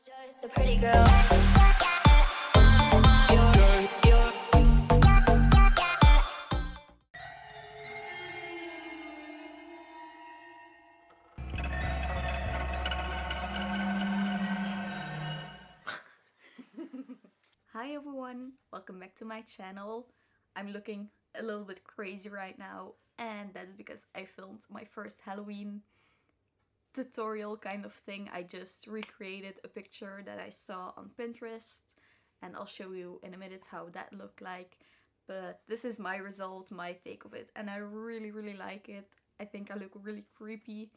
Just a pretty girl. Hi everyone, welcome back to my channel. I'm looking a little bit crazy right now, and that's because I filmed my first Halloween tutorial kind of thing. I just recreated a picture that I saw on Pinterest, and I'll show you in a minute how that looked like. But this is my result, my take of it, and I really like it. I think I look really creepy,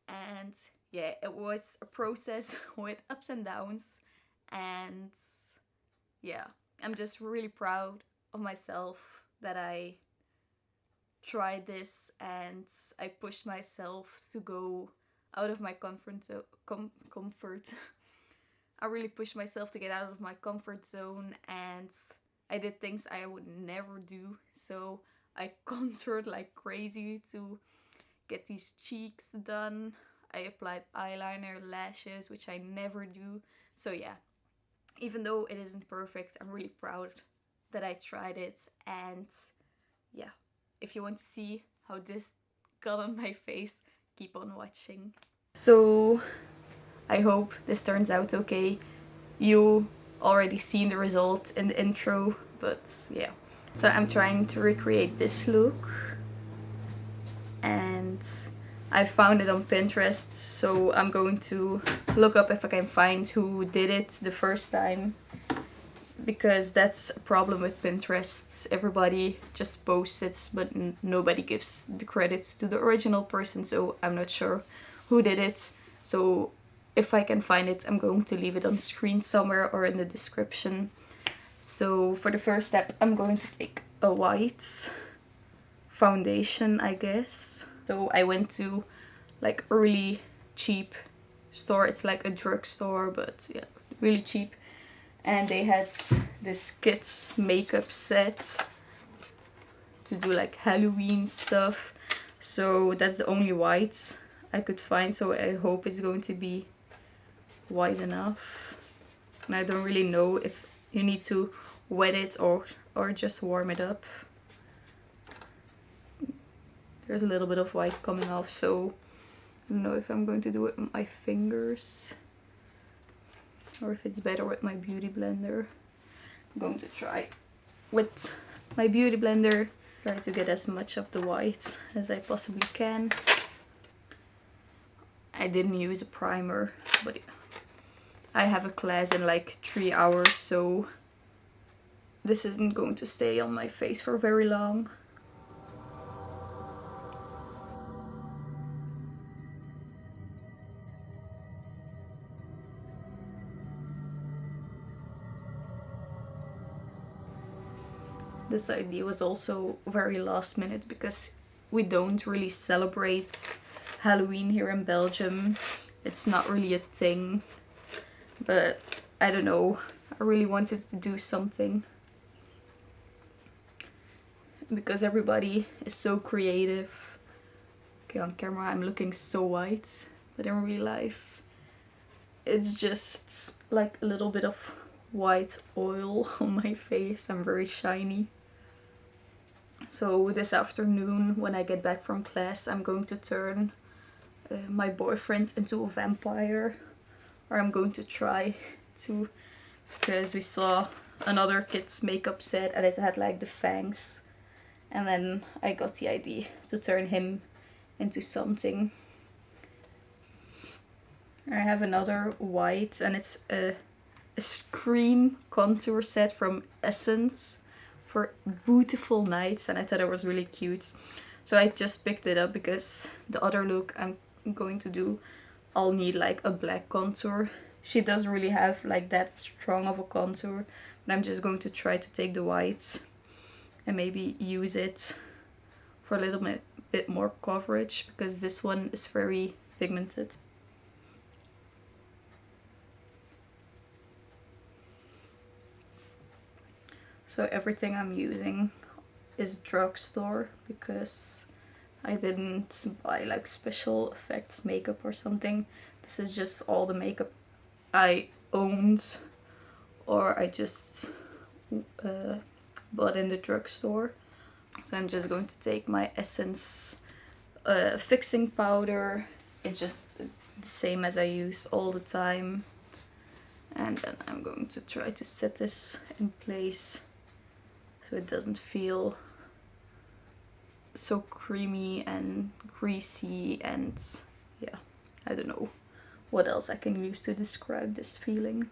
and yeah, it was a process with ups and downs, and yeah, I'm just really proud of myself that I tried this and I pushed myself to go out of my comfort. I really pushed myself to get out of my comfort zone, and I did things I would never do. So I contoured like crazy to get these cheeks done. I applied eyeliner, lashes, which I never do. So yeah, even though it isn't perfect, I'm really proud that I tried it. And yeah, if you want to see how this got on my face, keep on watching. So I hope this turns out okay. You already seen the result in the intro, but yeah. So I'm trying to recreate this look, and I found it on Pinterest, so I'm going to look up if I can find who did it the first time, because that's a problem with Pinterest. Everybody just posts it, but nobody gives the credit to the original person, so I'm not sure who did it. So if I can find it, I'm going to leave it on screen somewhere or in the description. So for the first step, I'm going to take a white foundation, I guess. So I went to like a really cheap store. It's like a drugstore, but yeah, really cheap. And they had this kids makeup set to do like Halloween stuff. So that's the only white I could find. So I hope it's going to be white enough. And I don't really know if you need to wet it or just warm it up. There's a little bit of white coming off, so I don't know if I'm going to do it with my fingers or if it's better with my beauty blender. I'm going to try with my beauty blender, try to get as much of the white as I possibly can. I didn't use a primer, but I have a class in like 3 hours, so this isn't going to stay on my face for very long. This idea was also very last minute because we don't really celebrate Halloween here in Belgium. It's not really a thing, but I don't know, I really wanted to do something because everybody is so creative. Okay, on camera I'm looking so white, but in real life it's just like a little bit of white oil on my face. I'm very shiny. So this afternoon when I get back from class, I'm going to turn my boyfriend into a vampire, or I'm going to try to, because we saw another kid's makeup set and it had like the fangs, and then I got the idea to turn him into something. I have another white, and it's a screen contour set from Essence for beautiful nights, and I thought it was really cute, so I just picked it up because the other look I'm going to do, I'll need like a black contour. She doesn't really have like that strong of a contour, but I'm just going to try to take the white and maybe use it for a little bit more coverage, because this one is very pigmented. So everything I'm using is drugstore because I didn't buy like special effects makeup or something. This is just all the makeup I owned or I just bought in the drugstore. So I'm just going to take my Essence fixing powder. It's just the same as I use all the time. And then I'm going to try to set this in place so it doesn't feel so creamy and greasy, and yeah, I don't know what else I can use to describe this feeling.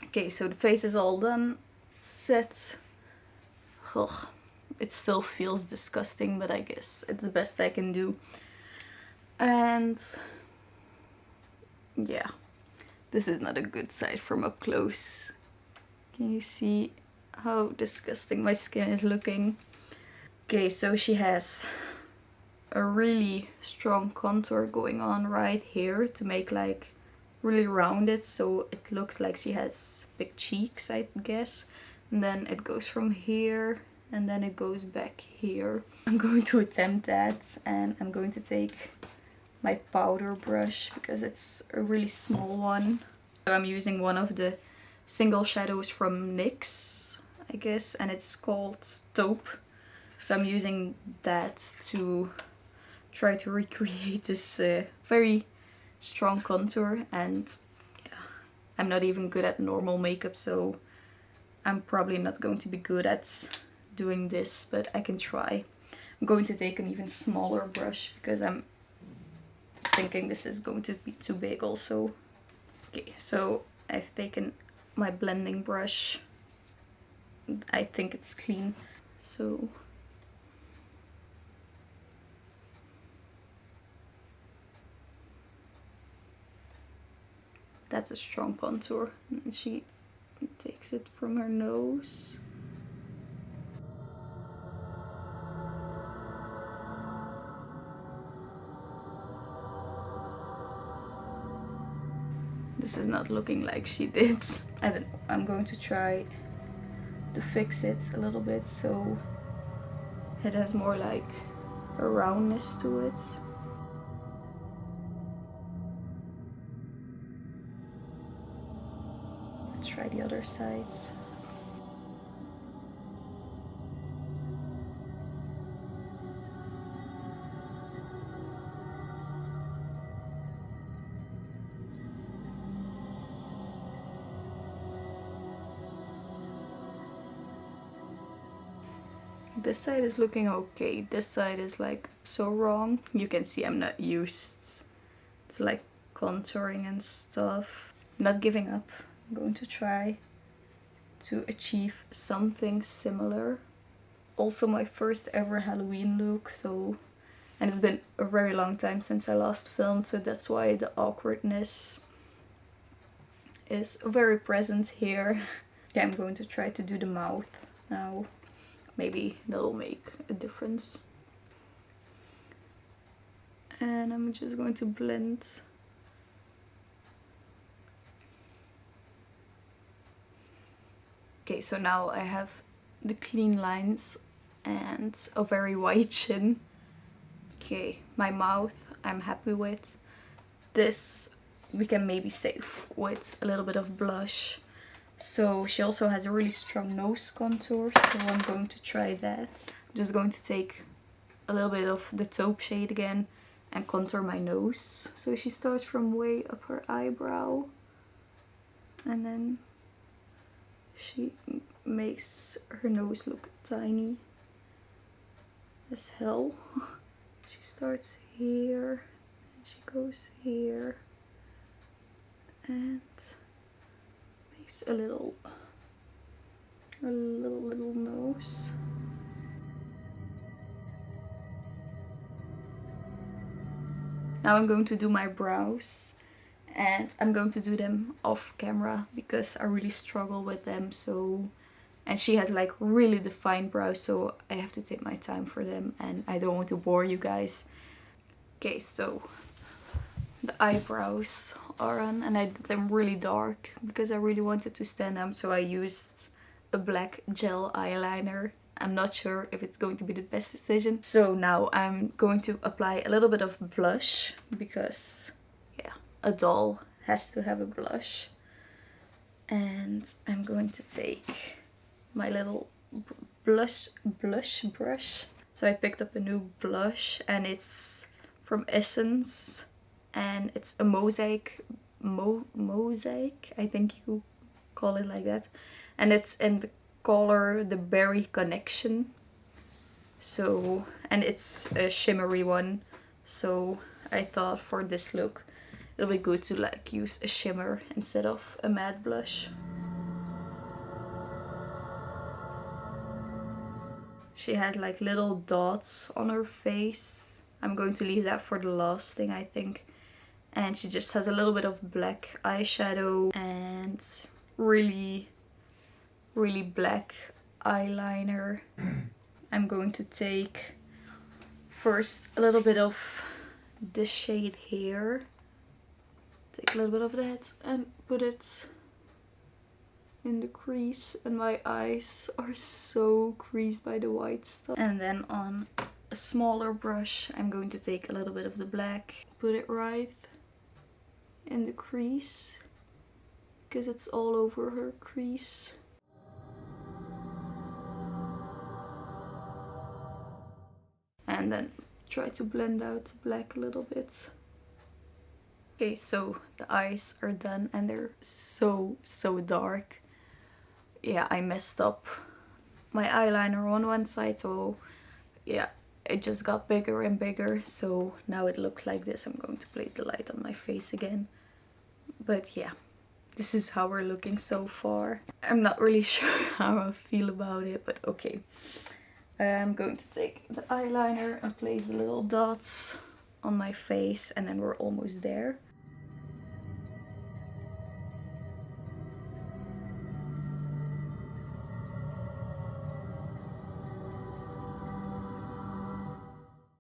Okay, so the face is all done, set. Ugh, it still feels disgusting, but I guess it's the best I can do. And yeah, this is not a good sight from up close. Can you see how disgusting my skin is looking? Okay, so she has a really strong contour going on right here to make like really rounded, so it looks like she has big cheeks, I guess. And then it goes from here and then it goes back here. I'm going to attempt that, and I'm going to take my powder brush because it's a really small one. So I'm using one of the single shadows from NYX, I guess, and it's called Taupe. So I'm using that to try to recreate this very strong contour. And yeah, I'm not even good at normal makeup, so I'm probably not going to be good at doing this, but I can try. I'm going to take an even smaller brush because I'm thinking this is going to be too big also. Okay, so I've taken my blending brush. I think it's clean, so that's a strong contour. And she takes it from her nose. This is not looking like she did. I don't know. I'm going to try to fix it a little bit so it has more like a roundness to it. Let's try the other sides. This side is looking okay. This side is like so wrong. You can see I'm not used to like contouring and stuff. I'm not giving up. I'm going to try to achieve something similar. Also my first ever Halloween look, so, and it's been a very long time since I last filmed, so that's why the awkwardness is very present here. Yeah, I'm going to try to do the mouth now. Maybe that'll make a difference. And I'm just going to blend. Okay, so now I have the clean lines and a very wide chin. Okay, my mouth I'm happy with. This we can maybe save with a little bit of blush. So she also has a really strong nose contour, so I'm going to try that. I'm just going to take a little bit of the taupe shade again and contour my nose. So she starts from way up her eyebrow and then she makes her nose look tiny as hell. She starts here and she goes here and makes a little nose. Now I'm going to do my brows, and I'm going to do them off camera because I really struggle with them. So, and she has like really defined brows, so I have to take my time for them and I don't want to bore you guys. Okay, so the eyebrows are on, and I did them really dark because I really wanted to stand out, so I used a black gel eyeliner. I'm not sure if it's going to be the best decision. So now I'm going to apply a little bit of blush because, yeah, a doll has to have a blush. And I'm going to take my little blush brush. So I picked up a new blush and it's from Essence and it's a mosaic, I think you call it like that. And it's in the color The Berry Connection. So, and it's a shimmery one. So I thought for this look it'll be good to like use a shimmer instead of a matte blush. She has like little dots on her face. I'm going to leave that for the last thing, I think. And she just has a little bit of black eyeshadow and really black eyeliner. I'm going to take first a little bit of this shade here. Take a little bit of that and put it in the crease, and my eyes are so creased by the white stuff. And then on a smaller brush I'm going to take a little bit of the black, put it right in the crease because it's all over her crease. And then try to blend out the black a little bit. Okay, so the eyes are done and they're so dark. Yeah, I messed up my eyeliner on one side, so yeah, it just got bigger and bigger. So now it looks like this. I'm going to place the light on my face again. But yeah, this is how we're looking so far. I'm not really sure how I feel about it, but okay. I'm going to take the eyeliner and place the little dots on my face, and then we're almost there.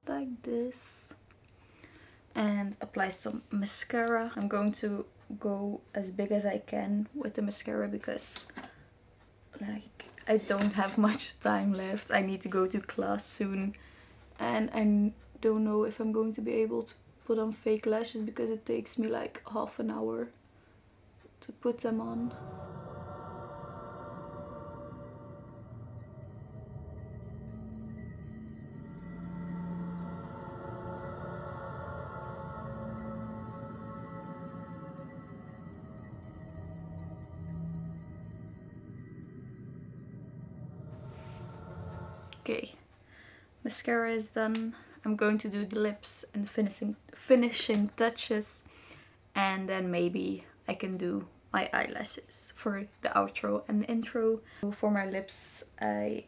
Like this. And apply some mascara. I'm going to go as big as I can with the mascara because like I don't have much time left. I need to go to class soon and I don't know if I'm going to be able to put on fake lashes because it takes me like half an hour to put them on. Okay, mascara is done. I'm going to do the lips and finishing touches, and then maybe I can do my eyelashes for the outro and the intro. For my lips I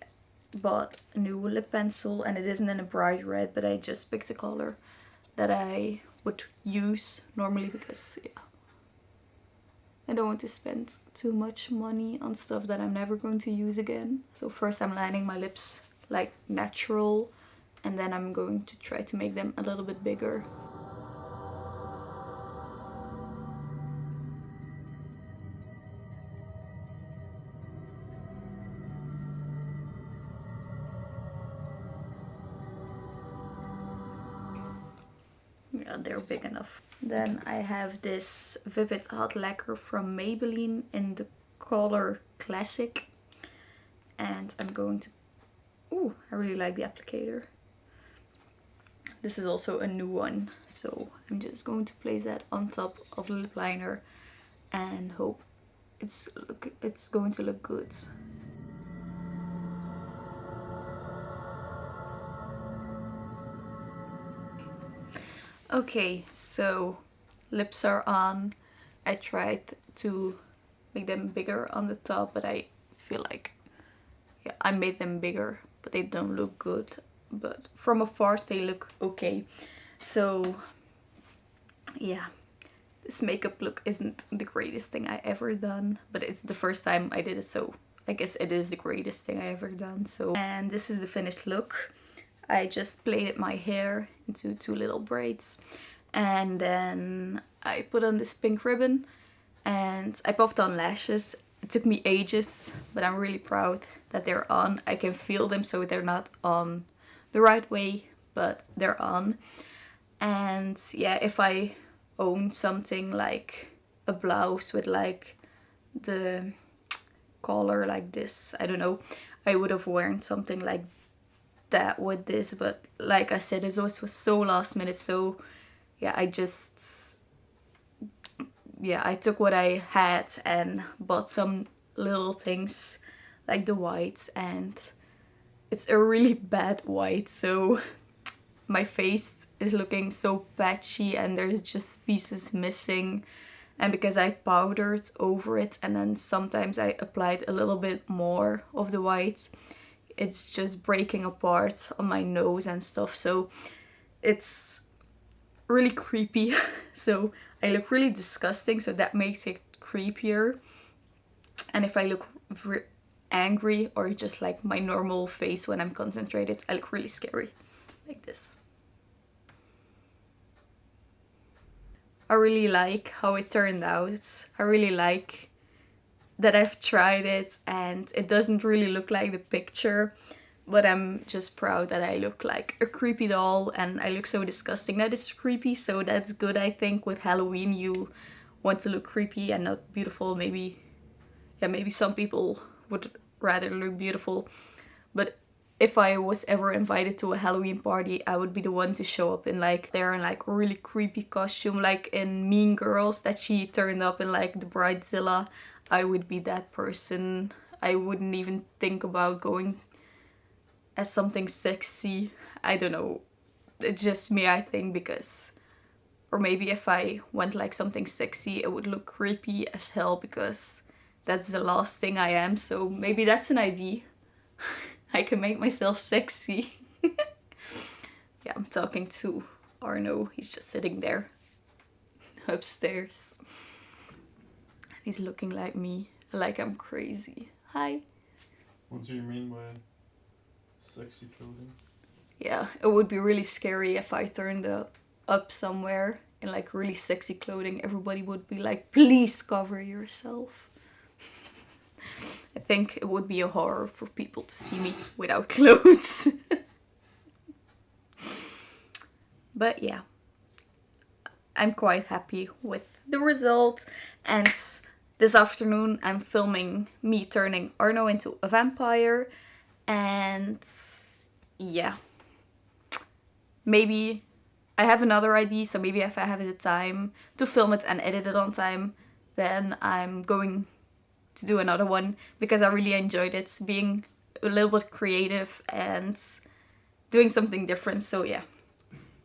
bought a new lip pencil and it isn't in a bright red, but I just picked a color that I would use normally because yeah, I don't want to spend too much money on stuff that I'm never going to use again. So first I'm lining my lips like natural, and then I'm going to try to make them a little bit bigger. Yeah, they're big enough. Then I have this Vivid Hot Lacquer from Maybelline in the color Classic, and I'm going to... Ooh, I really like the applicator. This is also a new one, so I'm just going to place that on top of the lip liner and hope it's going to look good. Okay, so lips are on. I tried to make them bigger on the top, but I feel like, yeah, I made them bigger, but they don't look good. But from afar they look okay. So yeah, this makeup look isn't the greatest thing I ever done, but it's the first time I did it, so I guess it is the greatest thing I ever done. So, and this is the finished look. I just plaited my hair into 2 little braids, and then I put on this pink ribbon and I popped on lashes. It took me ages, but I'm really proud that they're on. I can feel them, so they're not on the right way, but they're on. And yeah, if I owned something like a blouse with like the collar like this, I don't know, I would have worn something like that with this. But like I said, this was so last minute, so yeah, I took what I had and bought some little things like the whites, and it's a really bad white, so my face is looking so patchy and there's just pieces missing. And because I powdered over it and then sometimes I applied a little bit more of the white, it's just breaking apart on my nose and stuff, so it's really creepy. So I look really disgusting, so that makes it creepier. And if I look angry or just like my normal face when I'm concentrated, I look really scary like this. I really like how it turned out. I really like that I've tried it and it doesn't really look like the picture, but I'm just proud that I look like a creepy doll and I look so disgusting that it's creepy, so that's good. I think with Halloween you want to look creepy and not beautiful. Maybe, yeah, maybe some people would rather look beautiful, but if I was ever invited to a Halloween party, I would be the one to show up in like really creepy costume, like in Mean Girls that she turned up in like the Bridezilla. I would be that person. I wouldn't even think about going as something sexy. I don't know. It's just me, I think, because... Or maybe if I went like something sexy, it would look creepy as hell because that's the last thing I am. So maybe that's an idea. I can make myself sexy. Yeah, I'm talking to Arno. He's just sitting there upstairs. He's looking like me, like I'm crazy. Hi. What do you mean by sexy clothing? Yeah, it would be really scary if I turned up somewhere in like really sexy clothing. Everybody would be like, please cover yourself. I think it would be a horror for people to see me without clothes. But yeah, I'm quite happy with the result. And this afternoon I'm filming me turning Arno into a vampire. And yeah, maybe I have another idea, so maybe if I have the time to film it and edit it on time, then I'm going to do another one, because I really enjoyed it, being a little bit creative and doing something different. So yeah,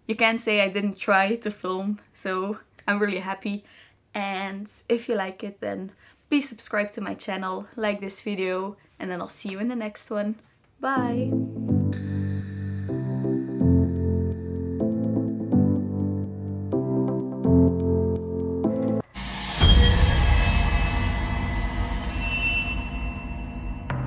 you can't say I didn't try to film, so I'm really happy. And if you like it, then please subscribe to my channel, like this video, and then I'll see you in the next one. Bye!